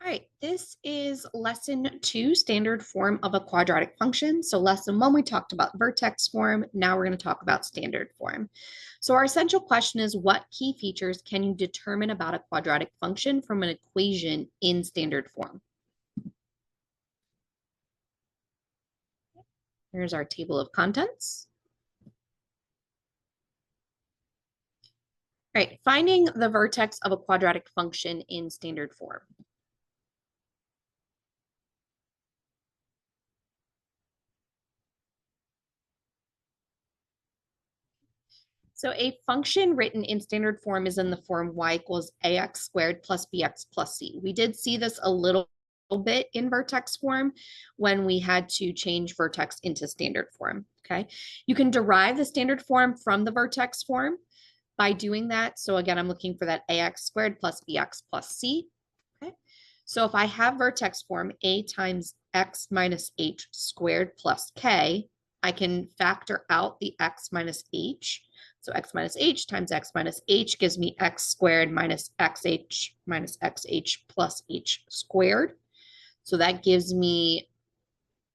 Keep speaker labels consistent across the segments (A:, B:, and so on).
A: All right, this is lesson 2, standard form of a quadratic function. So lesson 1, we talked about vertex form. Now we're going to talk about standard form. So our essential question is, what key features can you determine about a quadratic function from an equation in standard form? Here's our table of contents. All right, finding the vertex of a quadratic function in standard form. So a function written in standard form is in the form y equals ax squared plus bx plus c. We did see this a little bit in vertex form when we had to change vertex into standard form, okay? You can derive the standard form from the vertex form by doing that. So again, I'm looking for that ax squared plus bx plus c, okay? So if I have vertex form a times x minus h squared plus k, I can factor out the x minus h. So x minus h times x minus h gives me x squared minus xh plus h squared. So that gives me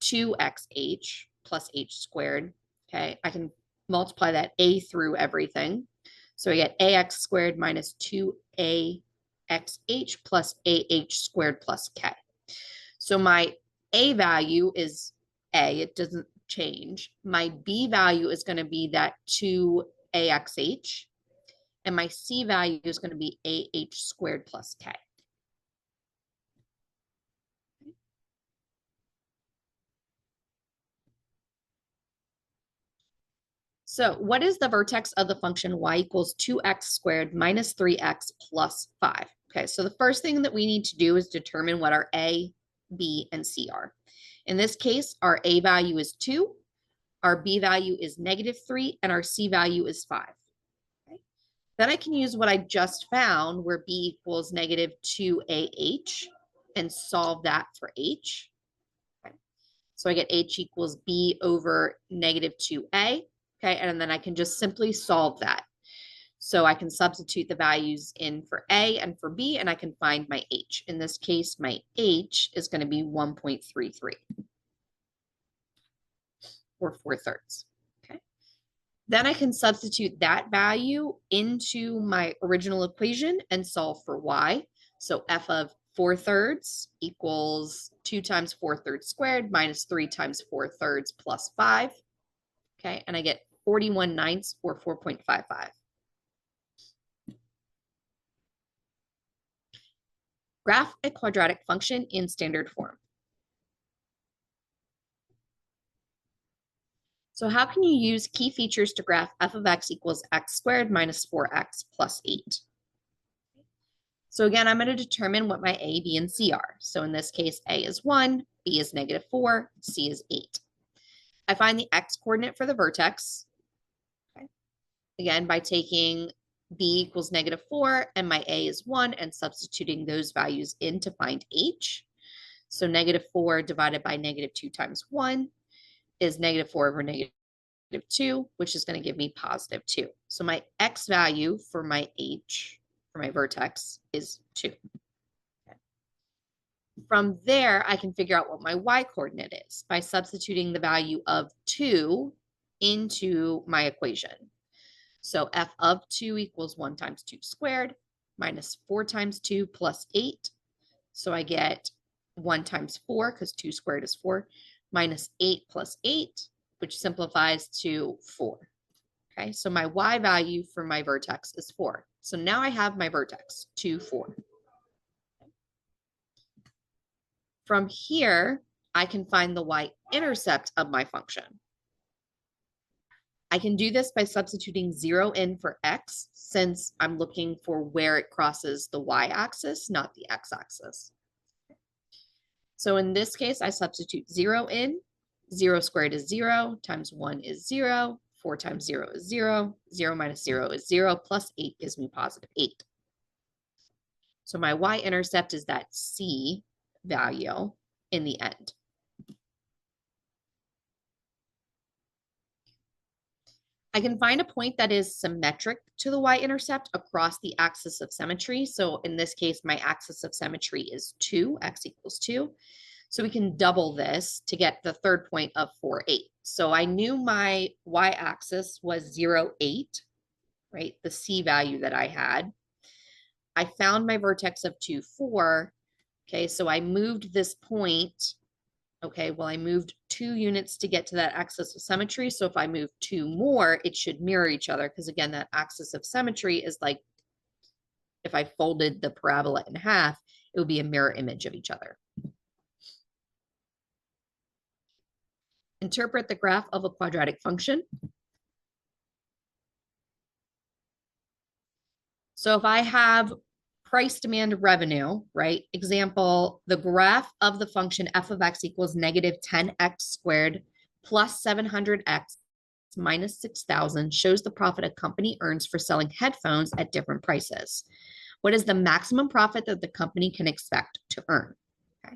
A: 2xh plus h squared. Okay, I can multiply that a through everything. So I get ax squared minus 2axh plus ah squared plus k. So my a value is a, it doesn't change. My b value is going to be that 2axh, and my c value is going to be ah squared plus k. So what is the vertex of the function y equals 2x squared minus 3x plus 5? Okay, so the first thing that we need to do is determine what our a, b, and c are. In this case, our a value is 2, our b value is -3, and our c value is 5. Okay. Then I can use what I just found, where b equals -2ah, and solve that for h. Okay. So I get h equals b over -2a. Okay, and then I can just simply solve that. So I can substitute the values in for a and for b, and I can find my h. In this case, my h is going to be 1.33, or 4/3. Okay. Then I can substitute that value into my original equation and solve for y. So f of 4/3 equals 2 times 4/3 squared minus 3 times 4/3 plus 5. Okay, and I get 41/9 or 4.55. Graph a quadratic function in standard form. So how can you use key features to graph f of x equals x squared minus 4x plus 8? So again, I'm going to determine what my a, b, and c are. So in this case, a is 1, b is -4, c is 8. I find the x coordinate for the vertex. Okay. Again, by taking b equals -4 and my a is 1 and substituting those values in to find h. So -4 divided by -2 times 1 is -4 over -2, which is going to give me +2. So my x value for my h, for my vertex, is 2. Okay. From there, I can figure out what my y coordinate is by substituting the value of 2 into my equation. So f of 2 equals 1 times 2 squared minus 4 times 2 plus 8. So I get 1 times 4, because 2 squared is 4, minus 8 plus 8, which simplifies to 4. Okay, so my y value for my vertex is 4. So now I have my vertex, 2, 4. From here, I can find the y-intercept of my function. I can do this by substituting 0 in for x, since I'm looking for where it crosses the y-axis, not the x-axis. So in this case, I substitute 0 in. 0 squared is 0, times 1 is 0, 4 times 0 is 0, 0 minus 0 is 0, plus 8 gives me +8. So my y-intercept is that c value in the end. I can find a point that is symmetric to the y-intercept across the axis of symmetry. So in this case, my axis of symmetry is 2, x equals 2. So we can double this to get the third point of 4, 8. So I knew my y-axis was 0, 8, right? The C value that I had. I found my vertex of 2, 4. Okay, so I moved this point. Okay, well, I moved 2 units to get to that axis of symmetry. So if I move 2 more, it should mirror each other. Because again, that axis of symmetry is like, if I folded the parabola in half, it would be a mirror image of each other. Interpret the graph of a quadratic function. So if I have price, demand, revenue, right? Example, the graph of the function f of x equals negative 10x squared plus 700x minus 6,000 shows the profit a company earns for selling headphones at different prices. What is the maximum profit that the company can expect to earn? Okay.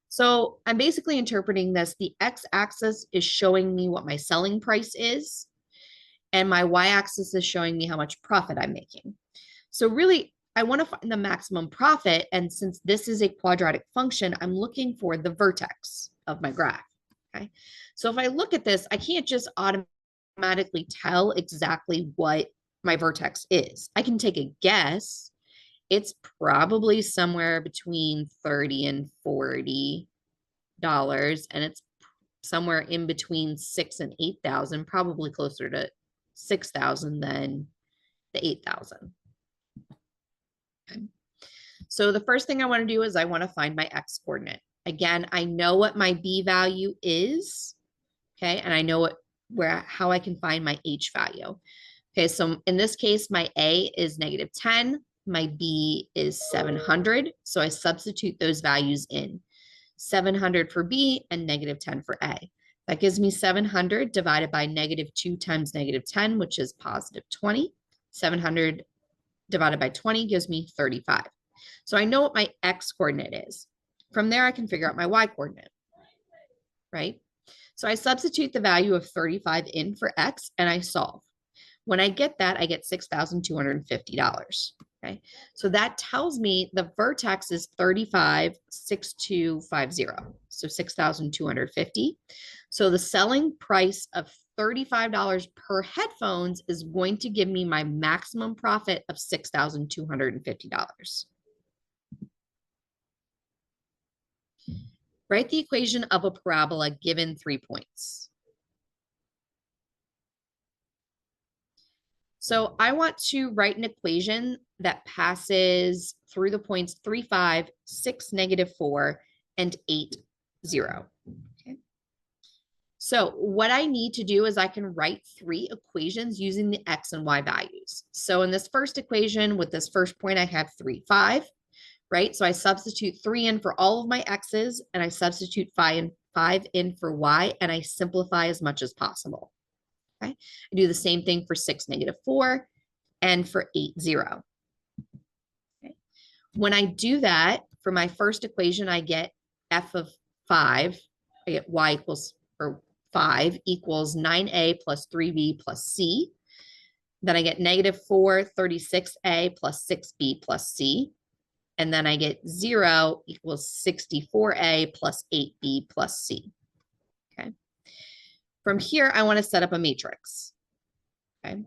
A: So I'm basically interpreting this. The x-axis is showing me what my selling price is, and my y-axis is showing me how much profit I'm making. So really, I want to find the maximum profit. And since this is a quadratic function, I'm looking for the vertex of my graph. Okay. So if I look at this, I can't just automatically tell exactly what my vertex is. I can take a guess. It's probably somewhere between $30 and $40, and it's somewhere in between 6 and 8,000, probably closer to 6,000 than the 8,000. Okay. So the first thing I want to do is I want to find my x coordinate. Again, I know what my b value is, okay, and I know how I can find my h value. Okay, so in this case, my a is negative 10, my b is 700, so I substitute those values in. 700 for b and negative 10 for a. That gives me 700 divided by negative 2 times negative 10, which is positive 20. 700 divided by 20 gives me 35. So I know what my x coordinate is. From there, I can figure out my y coordinate, right? So I substitute the value of 35 in for x and I solve. When I get that, I get $6,250. Okay, so that tells me the vertex is 35,6250, so 6,250. So the selling price of $35 per headphones is going to give me my maximum profit of $6,250. Write the equation of a parabola given 3 points. So I want to write an equation that passes through the points 3, 5, 6, negative 4, and 8, 0. Okay. So what I need to do is I can write 3 equations using the x and y values. So in this first equation with this first point, I have 3, 5, right? So I substitute 3 in for all of my x's and I substitute 5 in for y, and I simplify as much as possible. Okay. I do the same thing for 6, negative 4, and for 8, 0. Okay. When I do that, for my first equation, I get f of 5. I get y equals, or 5 equals 9a plus 3b plus c. Then I get negative 4, 36a plus 6b plus c. And then I get 0 equals 64a plus 8b plus c. Okay. From here, I want to set up a matrix. Okay.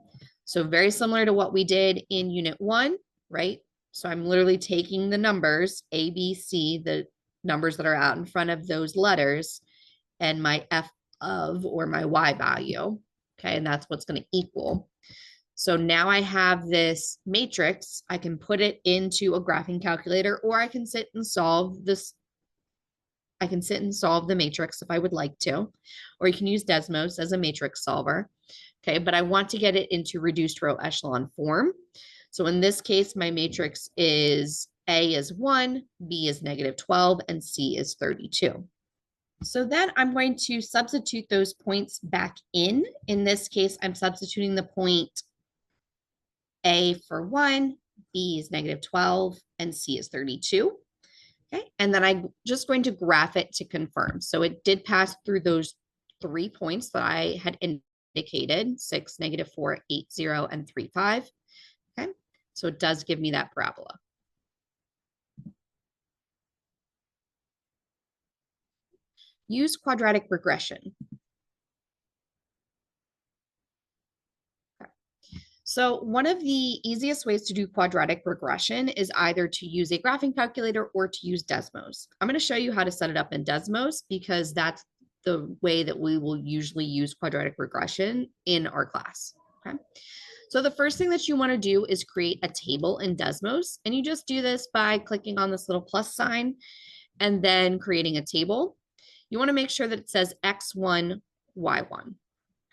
A: So very similar to what we did in unit 1, right? So I'm literally taking the numbers, A, B, C, the numbers that are out in front of those letters, and my f of, or my y value. Okay. And that's what's going to equal. So now I have this matrix. I can put it into a graphing calculator, or I can sit and solve this. I can sit and solve the matrix if I would like to, or you can use Desmos as a matrix solver. Okay, but I want to get it into reduced row echelon form. So in this case, my matrix is A is 1, B is negative 12, and C is 32. So then I'm going to substitute those points back in. In this case, I'm substituting the point A for 1, B is negative 12, and C is 32. Okay, and then I'm just going to graph it to confirm. So it did pass through those 3 points that I had indicated, 6, -4, 8, 0, and 3, 5. Okay, so it does give me that parabola. Use quadratic regression. So one of the easiest ways to do quadratic regression is either to use a graphing calculator or to use Desmos. I'm going to show you how to set it up in Desmos because that's the way that we will usually use quadratic regression in our class. Okay. So the first thing that you want to do is create a table in Desmos, and you just do this by clicking on this little plus sign and then creating a table. You want to make sure that it says X1, Y1.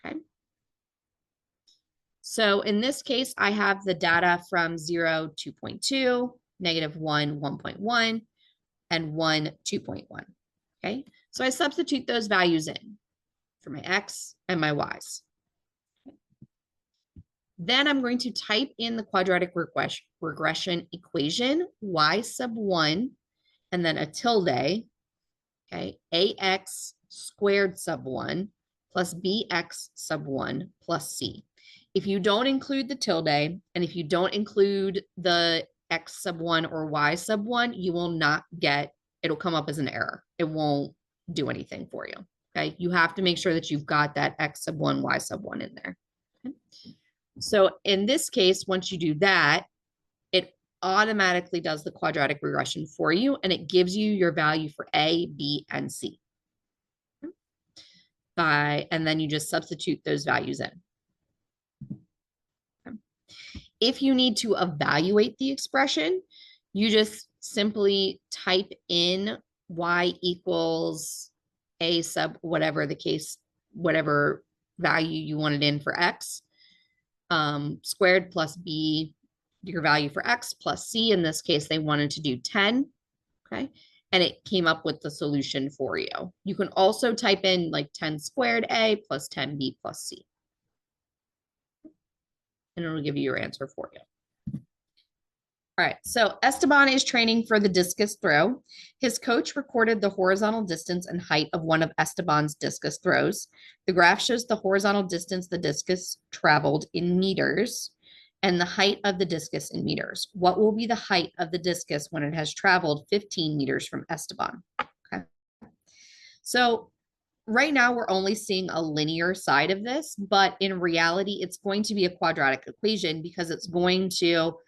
A: Okay. So in this case, I have the data from 0, 2.2, -1, 1.1, and 1, 2.1. Okay, so I substitute those values in for my X and my Ys. Then I'm going to type in the quadratic regression equation, Y sub 1, and then a tilde, okay, AX squared sub 1 plus BX sub 1 plus C. If you don't include the tilde, and if you don't include the X sub 1 or Y sub 1, you will not get, it'll come up as an error. It won't do anything for you. Okay. You have to make sure that you've got that X sub 1, Y sub 1 in there. Okay? So in this case, once you do that, it automatically does the quadratic regression for you, and it gives you your value for A, B, and C. And then you just substitute those values in. If you need to evaluate the expression, you just simply type in Y equals A sub whatever the case, whatever value you wanted in for X, squared plus B, your value for X plus C. In this case, they wanted to do 10. Okay. And it came up with the solution for you. You can also type in like 10 squared A plus 10B plus C. And it'll give you your answer for you. All right, so Esteban is training for the discus throw. His coach recorded the horizontal distance and height of one of Esteban's discus throws. The graph shows the horizontal distance the discus traveled in meters and the height of the discus in meters. What will be the height of the discus when it has traveled 15 meters from Esteban? Okay. So right now we're only seeing a linear side of this, but in reality, it's going to be a quadratic equation because it's going to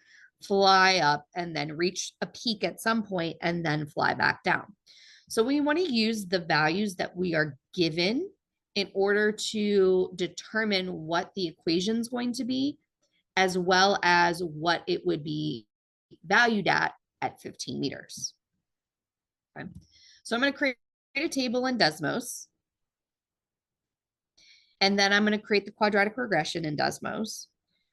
A: fly up and then reach a peak at some point and then fly back down. So we want to use the values that we are given in order to determine what the equation is going to be, as well as what it would be valued at 15 meters. Okay. So I'm going to create a table in Desmos. And then I'm going to create the quadratic regression in Desmos.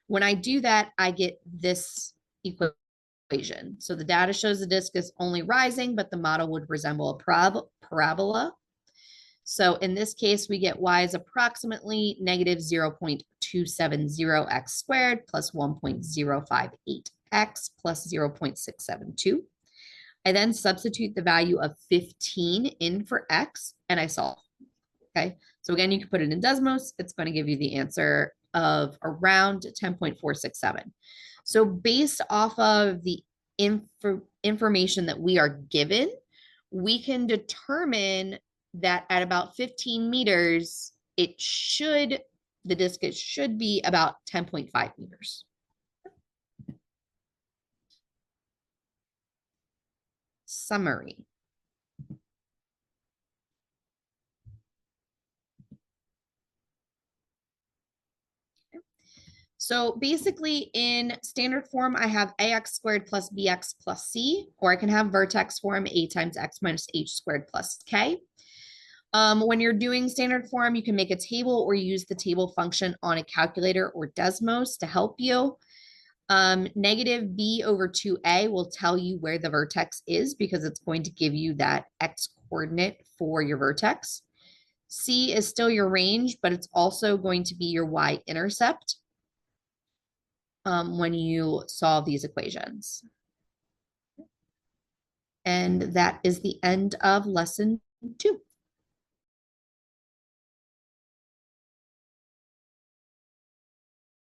A: When I do that, I get this equation. So the data shows the disk is only rising, but the model would resemble a parabola. So in this case, we get y is approximately -0.270x squared plus 1.058x plus 0.672. I then substitute the value of 15 in for x, and I solve. Okay, so again, you can put it in Desmos. It's going to give you the answer of around 10.467. So based off of the information that we are given, we can determine that at about 15 meters, the discus should be about 10.5 meters. Summary. So basically in standard form, I have ax squared plus bx plus c, or I can have vertex form a times x minus h squared plus k. When you're doing standard form, you can make a table or use the table function on a calculator or Desmos to help you. Negative b over 2a will tell you where the vertex is because it's going to give you that x coordinate for your vertex. C is still your range, but it's also going to be your y-intercept when you solve these equations. And that is the end of lesson 2.